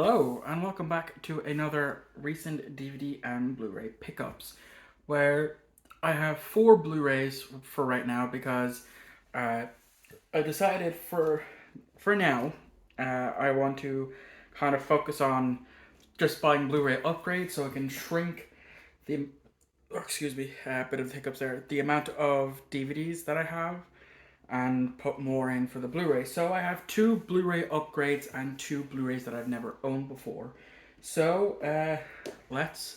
Hello, and welcome back to another recent DVD and Blu-ray pickups, where I have four Blu-rays for right now because uh, I decided for now I want to kind of focus on just buying Blu-ray upgrades so I can shrink the excuse me, a bit of hiccups there, the amount of DVDs that I have and put more in for the Blu-ray. So I have two Blu-ray upgrades and two Blu-rays that I've never owned before. So let's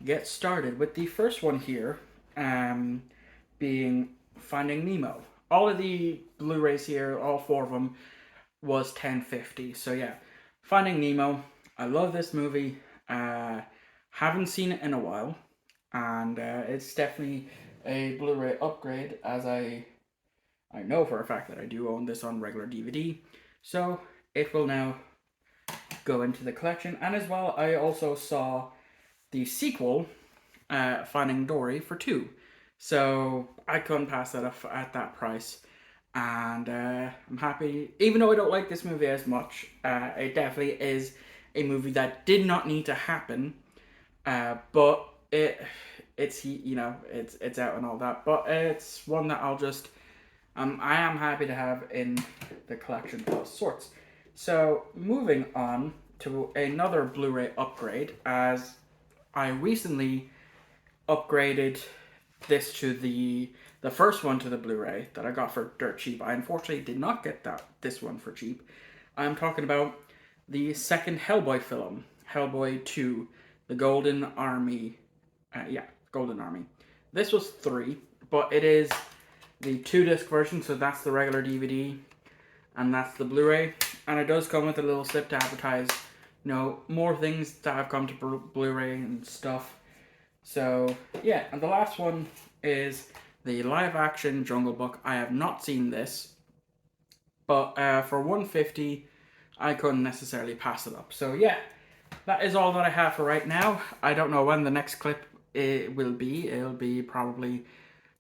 get started with the first one here, being Finding Nemo. All of the Blu-rays here, all four of them, was 1050. So yeah, Finding Nemo. I love this movie. Haven't seen it in a while, and it's definitely a Blu-ray upgrade as I know for a fact that I do own this on regular DVD, so it will now go into the collection. And as well, I also saw the sequel, Finding Dory, for two, so I couldn't pass that up at that price. And I'm happy, even though I don't like this movie as much, it definitely is a movie that did not need to happen, but it's out and all that, but it's one that I'll just I am happy to have in the collection of sorts. So moving on to another Blu-ray upgrade, as I recently upgraded this to the first one to the Blu-ray that I got for dirt cheap. I unfortunately did not get this one for cheap. I'm talking about the second Hellboy film, Hellboy 2, The Golden Army. Golden Army. This was three, but it is the 2-disc version, so that's the regular DVD, and that's the Blu-ray. And it does come with a little slip to advertise, more things that have come to Blu-ray and stuff. So yeah, and the last one is the live-action Jungle Book. I have not seen this, but for 150, I couldn't necessarily pass it up. So yeah, that is all that I have for right now. I don't know when the next clip it will be. It'll be probably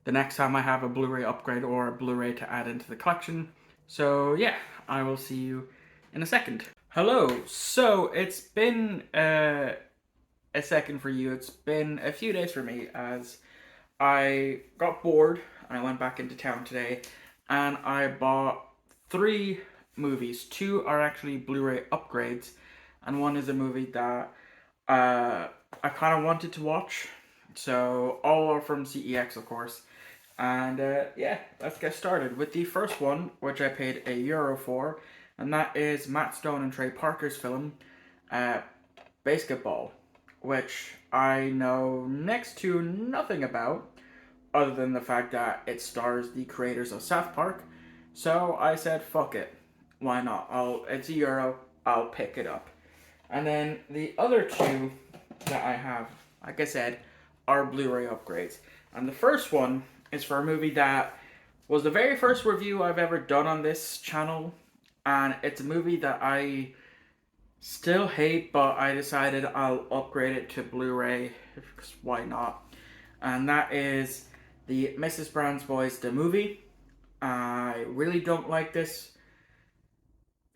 the next time I have a Blu-ray upgrade or a Blu-ray to add into the collection. So yeah, I will see you in a second. Hello, so it's been a second for you. It's been a few days for me as I got bored and I went back into town today and I bought three movies. Two are actually Blu-ray upgrades and one is a movie that I kind of wanted to watch. So all are from CEX, of course. And yeah, let's get started with the first one, which I paid €1 for, and that is Matt Stone and Trey Parker's film, uh, BASEketball, which I know next to nothing about, other than the fact that it stars the creators of South Park. So I said, fuck it, why not? It's €1, I'll pick it up. And then the other two that I have, like I said, are Blu-ray upgrades. And the first one is for a movie that was the very first review I've ever done on this channel, and it's a movie that I still hate, but I decided I'll upgrade it to Blu-ray, because why not? And that is the Mrs. Brown's Boys, the movie. I really don't like this.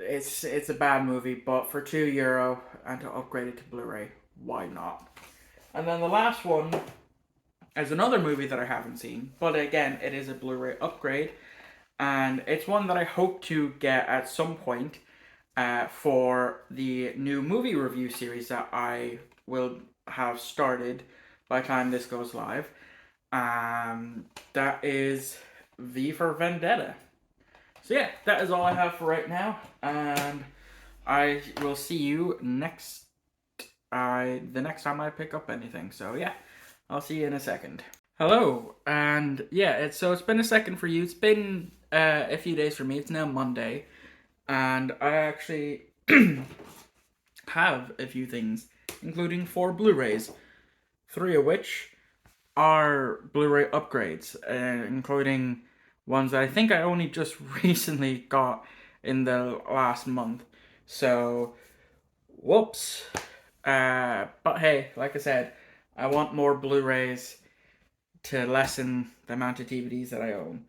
It's a bad movie, but for €2 and to upgrade it to Blu-ray, why not? And then the last one is another movie that I haven't seen, but again, it is a Blu-ray upgrade, and it's one that I hope to get at some point for the new movie review series that I will have started by the time this goes live. That is V for Vendetta. So yeah, that is all I have for right now, and I will see you the next time I pick up anything. So yeah, I'll see you in a second. Hello, and yeah, it's been a second for you. It's been a few days for me. It's now Monday, and I actually have a few things, including 4 Blu-rays, 3 of which are Blu-ray upgrades, including ones that I think I only just recently got in the last month. So, whoops. But hey, like I said, I want more Blu-rays to lessen the amount of DVDs that I own.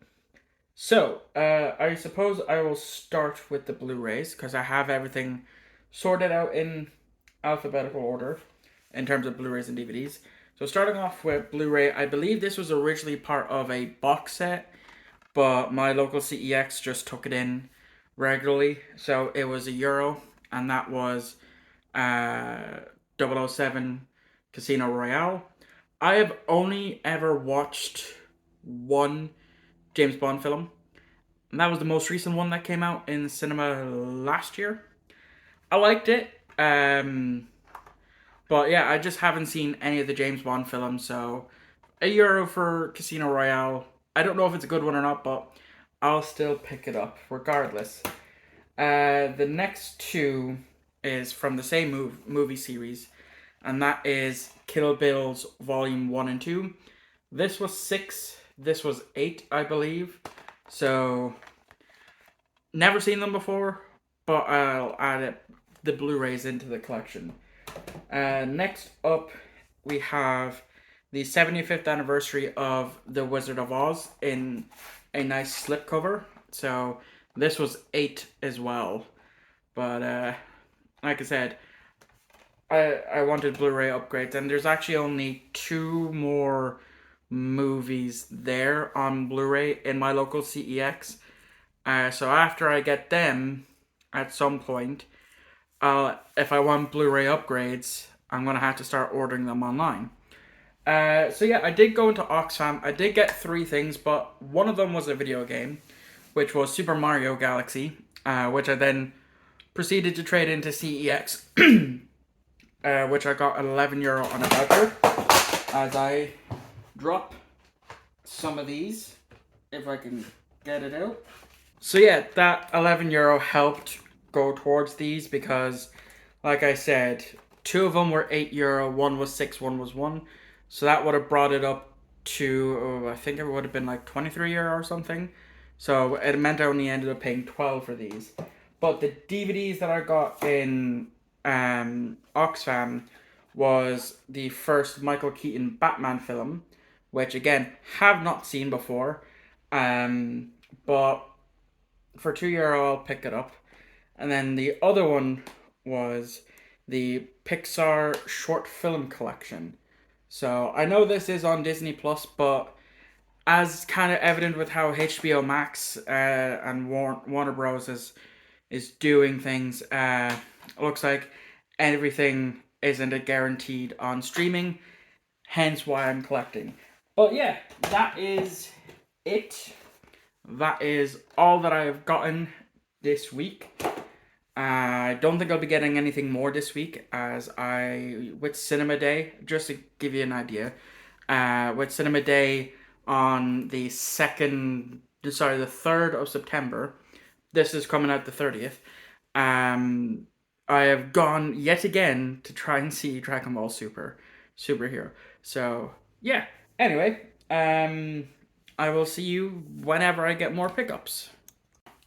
So, I suppose I will start with the Blu-rays, because I have everything sorted out in alphabetical order in terms of Blu-rays and DVDs. So starting off with Blu-ray, I believe this was originally part of a box set, but my local CEX just took it in regularly. So it was €1, and that was uh, 007 Casino Royale. I have only ever watched one James Bond film, and that was the most recent one that came out in cinema last year. I liked it, but yeah, I just haven't seen any of the James Bond films, so €1 for Casino Royale. I don't know if it's a good one or not, but I'll still pick it up regardless. The next two is from the same movie series, and that is Kill Bill's Volume 1 and 2. This was 6, this was 8, I believe. So, never seen them before, but I'll add the Blu-rays into the collection. Next up, we have the 75th anniversary of The Wizard of Oz in a nice slipcover. So, this was 8 as well. But, like I said, I wanted Blu-ray upgrades, and there's actually only 2 more movies there on Blu-ray in my local CEX. So after I get them, at some point, if I want Blu-ray upgrades, I'm gonna have to start ordering them online. So yeah, I did go into Oxfam. I did get 3 things, but one of them was a video game, which was Super Mario Galaxy, which I then proceeded to trade into CEX, which I got €11 on a voucher. As I drop some of these, if I can get it out. So yeah, that €11 helped go towards these because, like I said, 2 of them were €8, one was 6, one was 1. So that would have brought it up to, I think it would have been like €23 or something. So it meant I only ended up paying 12 for these. But the DVDs that I got in Oxfam was the first Michael Keaton Batman film, which again, have not seen before. But for €2 I'll pick it up. And then the other one was the Pixar short film collection. So I know this is on Disney Plus, but as kind of evident with how HBO Max and Warner Bros. is doing things, looks like everything isn't a guaranteed on streaming, hence why I'm collecting. But yeah, that is it. That is all that I have gotten this week. I don't think I'll be getting anything more this week, as with Cinema Day, just to give you an idea, with Cinema Day on the 3rd of September, this is coming out the 30th, I have gone yet again to try and see Dragon Ball Superhero. So, yeah. Anyway, I will see you whenever I get more pickups.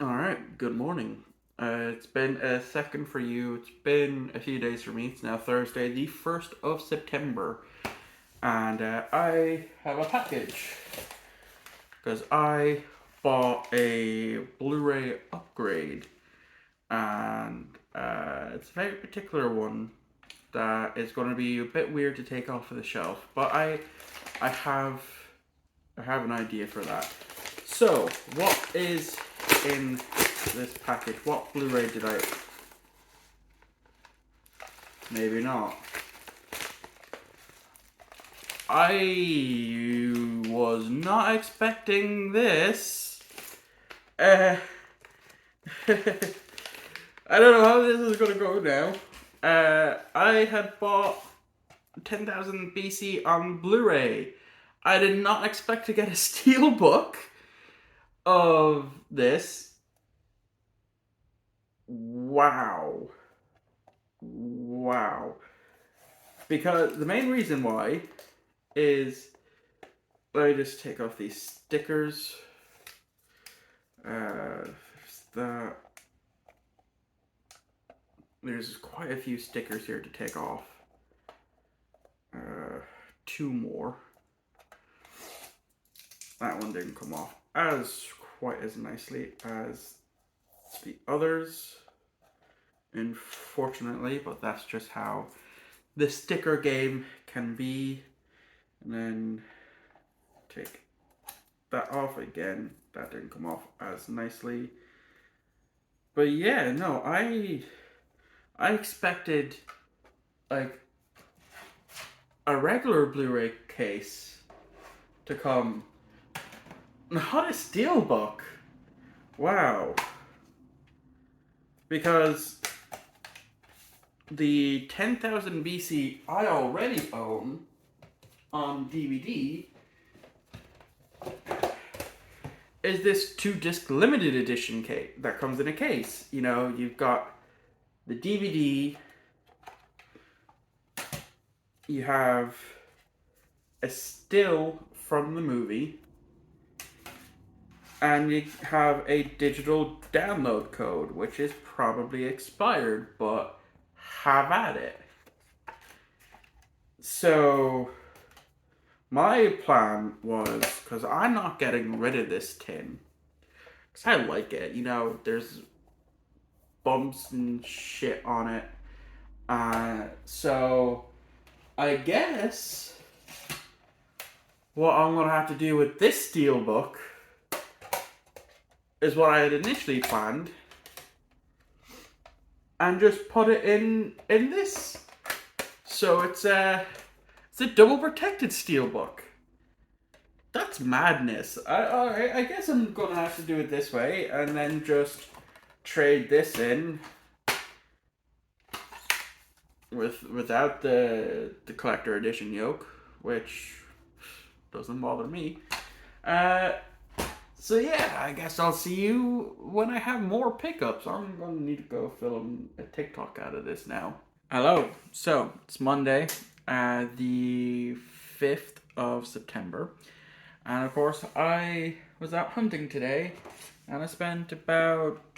Alright, good morning. It's been a second for you. It's been a few days for me. It's now Thursday, the 1st of September. And I have a package. Because I bought a Blu-ray upgrade. And it's a very particular one that is going to be a bit weird to take off of the shelf. But I have an idea for that. So, what is in this package? What Blu-ray did I... Maybe not. I was not expecting this. I don't know how this is going to go now. I had bought 10,000 BC on Blu-ray. I did not expect to get a steelbook of this. Wow. Because the main reason why is, let me just take off these stickers. There's quite a few stickers here to take off. 2 more. That one didn't come off quite as nicely as the others. unfortunately, but that's just how the sticker game can be. And then take that off again. That didn't come off as nicely. But yeah, no, I expected like a regular Blu-ray case to come, not a steelbook. Wow. Because the 10,000 BC I already own on DVD is this 2-disc limited edition case that comes in a case. You know, you've got the DVD, you have a still from the movie, and you have a digital download code, which is probably expired, but have at it. So, my plan was, because I'm not getting rid of this tin, because I like it, you know, there's bumps and shit on it. So, I guess what I'm going to have to do with this steelbook is what I had initially planned, and just put it in this. So it's a double protected steelbook. That's madness. I guess I'm gonna have to do it this way, and then just trade this in without the collector edition yoke, which doesn't bother me. So yeah, I guess I'll see you when I have more pickups. I'm gonna need to go film a TikTok out of this now. Hello. So it's Monday, the 5th of September. And of course, I was out hunting today, and I spent about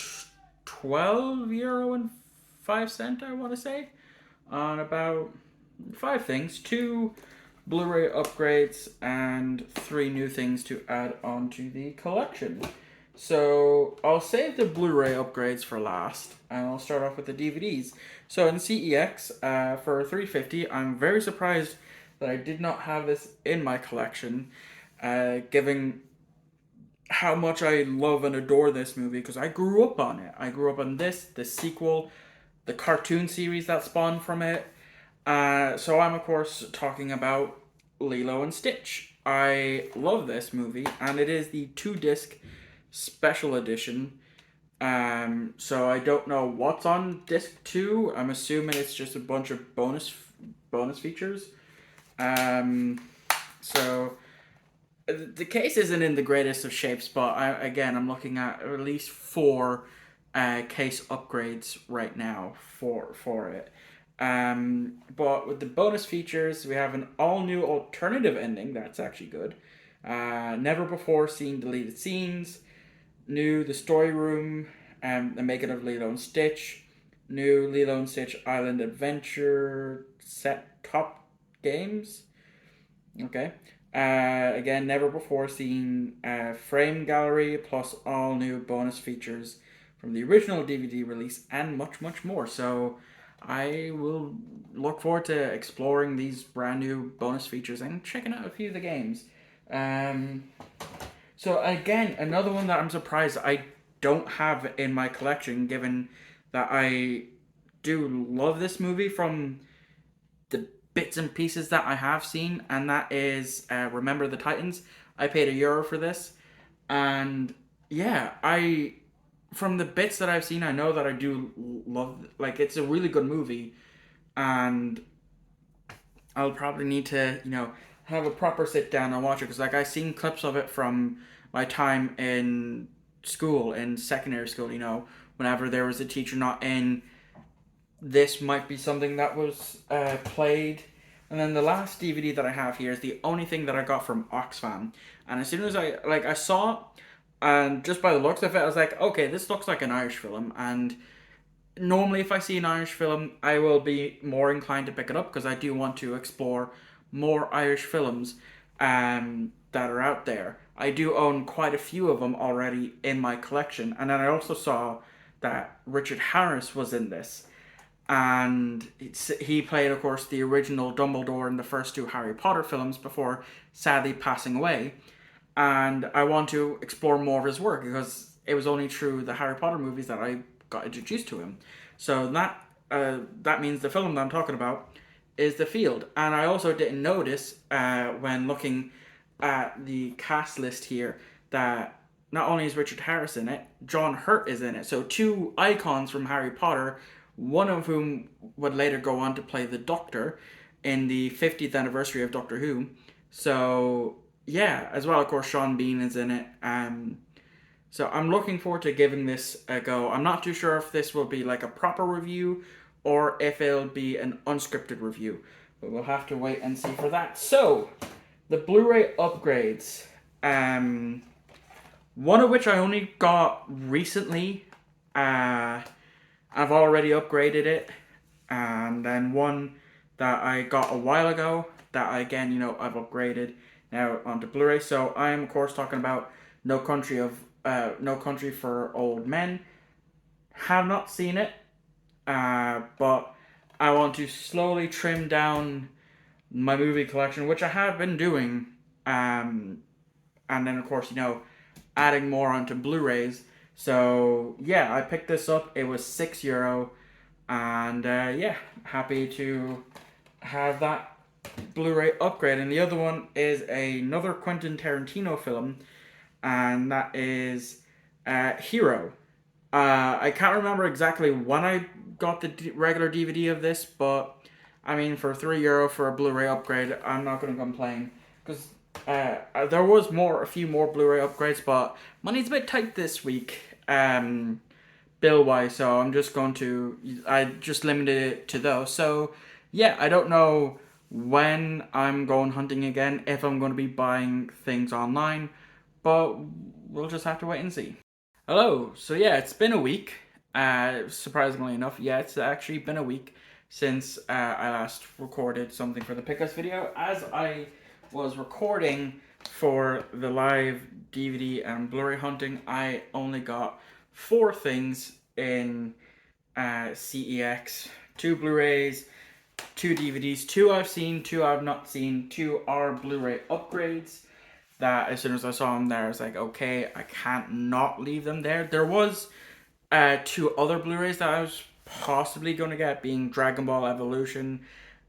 €12 and 5 cents, I want to say, on about 5 things: 2 Blu-ray upgrades and 3 new things to add onto the collection. So I'll save the Blu-ray upgrades for last, and I'll start off with the DVDs. So in CEX, for $3.50, I'm very surprised that I did not have this in my collection, given how much I love and adore this movie, because I grew up on it. I grew up on this, the sequel, the cartoon series that spawned from it. So I'm, of course, talking about Lilo and Stitch. I love this movie, and it is the 2-disc special edition. So I don't know what's on disc 2. I'm assuming it's just a bunch of bonus features. So the case isn't in the greatest of shapes, but I'm looking at least 4 case upgrades right now for it. But with the bonus features, we have an all-new alternative ending that's actually good. Never before seen deleted scenes. New the story room, the making of Lilo and Stitch. New Lilo and Stitch Island Adventure set top games. Okay. Again, never before seen frame gallery, plus all new bonus features from the original DVD release, and much, much more. So I will look forward to exploring these brand new bonus features and checking out a few of the games. So again, another one that I'm surprised I don't have in my collection, given that I do love this movie from the bits and pieces that I have seen, and that is Remember the Titans. I paid €1 for this, and yeah, from the bits that I've seen, I know that I do love. Like, it's a really good movie, and I'll probably need to have a proper sit down and watch it, because like I've seen clips of it from my time in school, in secondary school. Whenever there was a teacher not in, this might be something that was played. And then the last DVD that I have here is the only thing that I got from Oxfam. And as soon as I saw it, and just by the looks of it, I was like, okay, this looks like an Irish film. And normally if I see an Irish film, I will be more inclined to pick it up, because I do want to explore more Irish films that are out there. I do own quite a few of them already in my collection. And then I also saw that Richard Harris was in this. And he played, of course, the original Dumbledore in the first two Harry Potter films before sadly passing away. And I want to explore more of his work because it was only through the Harry Potter movies that I got introduced to him. So that means the film that I'm talking about is The Field. And I also didn't notice when looking at the cast list here that not only is Richard Harris in it, John Hurt is in it. So two icons from Harry Potter, one of whom would later go on to play the Doctor in the 50th anniversary of Doctor Who. So yeah, as well, of course, Sean Bean is in it. So I'm looking forward to giving this a go. I'm not too sure if this will be like a proper review or if it'll be an unscripted review. But we'll have to wait and see for that. So, the Blu-ray upgrades. One of which I only got recently. I've already upgraded it. And then one that I got a while ago that again, I've upgraded now onto Blu-ray. So I am, of course, talking about No Country for Old Men. Have not seen it, but I want to slowly trim down my movie collection, which I have been doing, and then of course adding more onto Blu-rays. So yeah, I picked this up. It was €6, and yeah, happy to have that Blu-ray upgrade. And the other one is another Quentin Tarantino film, and that is Hero. I can't remember exactly when I got the regular DVD of this, but I mean, for €3 for a Blu-ray upgrade, I'm not going to complain, because there was a few more Blu-ray upgrades, but money's a bit tight this week, bill-wise, so I just limited it to those. So yeah, I don't know when I'm going hunting again, if I'm going to be buying things online, but we'll just have to wait and see. Hello, so yeah, it's been a week, surprisingly enough. Yeah, it's actually been a week since I last recorded something for the Pickups video. As I was recording for the live DVD and Blu-ray hunting, I only got 4 things in CEX. 2 Blu-rays, 2 DVDs, 2 I've seen, 2 I've not seen, 2 are Blu-ray upgrades. That as soon as I saw them there, I was like, okay, I can't not leave them there. There was 2 other Blu-rays that I was possibly going to get, being Dragon Ball Evolution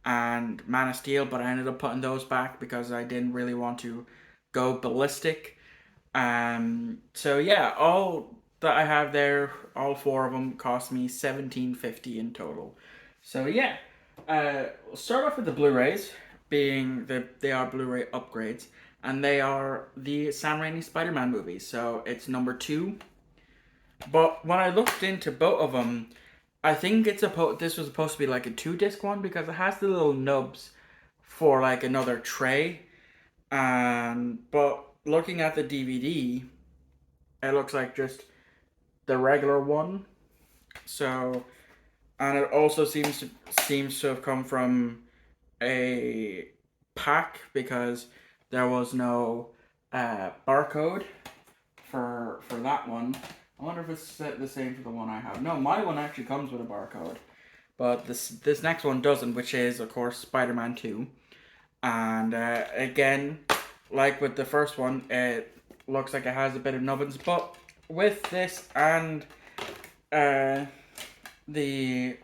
and Man of Steel, but I ended up putting those back because I didn't really want to go ballistic. So yeah, all that I have there, all 4 of them, cost me $17.50 in total. So yeah, we'll start off with the Blu-rays, being they are Blu-ray upgrades, and they are the Sam Raimi Spider-Man movies. So it's number 2. But when I looked into both of them, I think this was supposed to be like a 2-disc one, because it has the little nubs for like another tray. But looking at the DVD, it looks like just the regular one. So, and it also seems to have come from a pack, because there was no barcode for that one. I wonder if it's the same for the one I have. No, my one actually comes with a barcode, but this next one doesn't, which is, of course, Spider-Man 2. And again, like with the first one, it looks like it has a bit of nubbins, but with this and the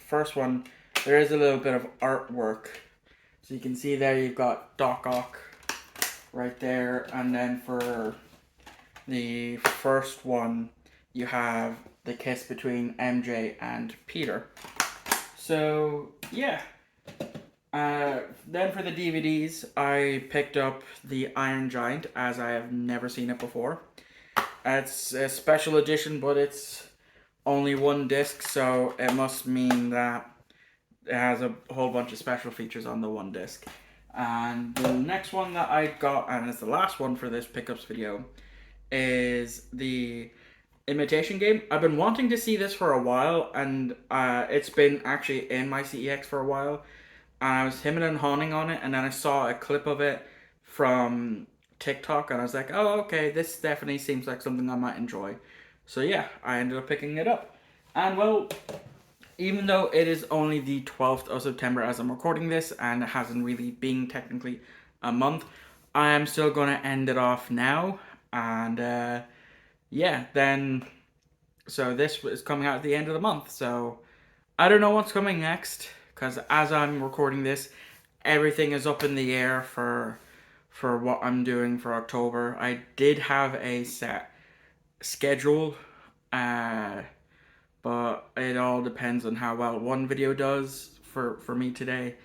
first one, there is a little bit of artwork. So you can see there you've got Doc Ock right there, and then for the first one, you have the kiss between MJ and Peter. So yeah. Then for the DVDs, I picked up the Iron Giant, as I have never seen it before. It's a special edition, but it's only 1 disc, so it must mean that it has a whole bunch of special features on the 1 disc. And the next one that I got, and it's the last one for this Pickups video, is the Imitation Game. I've been wanting to see this for a while, and it's been actually in my CEX for a while. And I was hemming and hawing on it, and then I saw a clip of it from TikTok, and I was like, oh, okay, this definitely seems like something I might enjoy. So yeah, I ended up picking it up. And well, even though it is only the 12th of September as I'm recording this, and it hasn't really been technically a month, I am still going to end it off now. And yeah, then, so this is coming out at the end of the month. So I don't know what's coming next, because as I'm recording this, everything is up in the air for what I'm doing for October. I did have a set schedule, but it all depends on how well one video does for me today.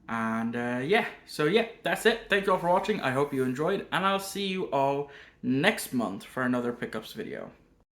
And yeah, so yeah, that's it. Thank you all for watching. I hope you enjoyed, and I'll see you all next month for another pickups video.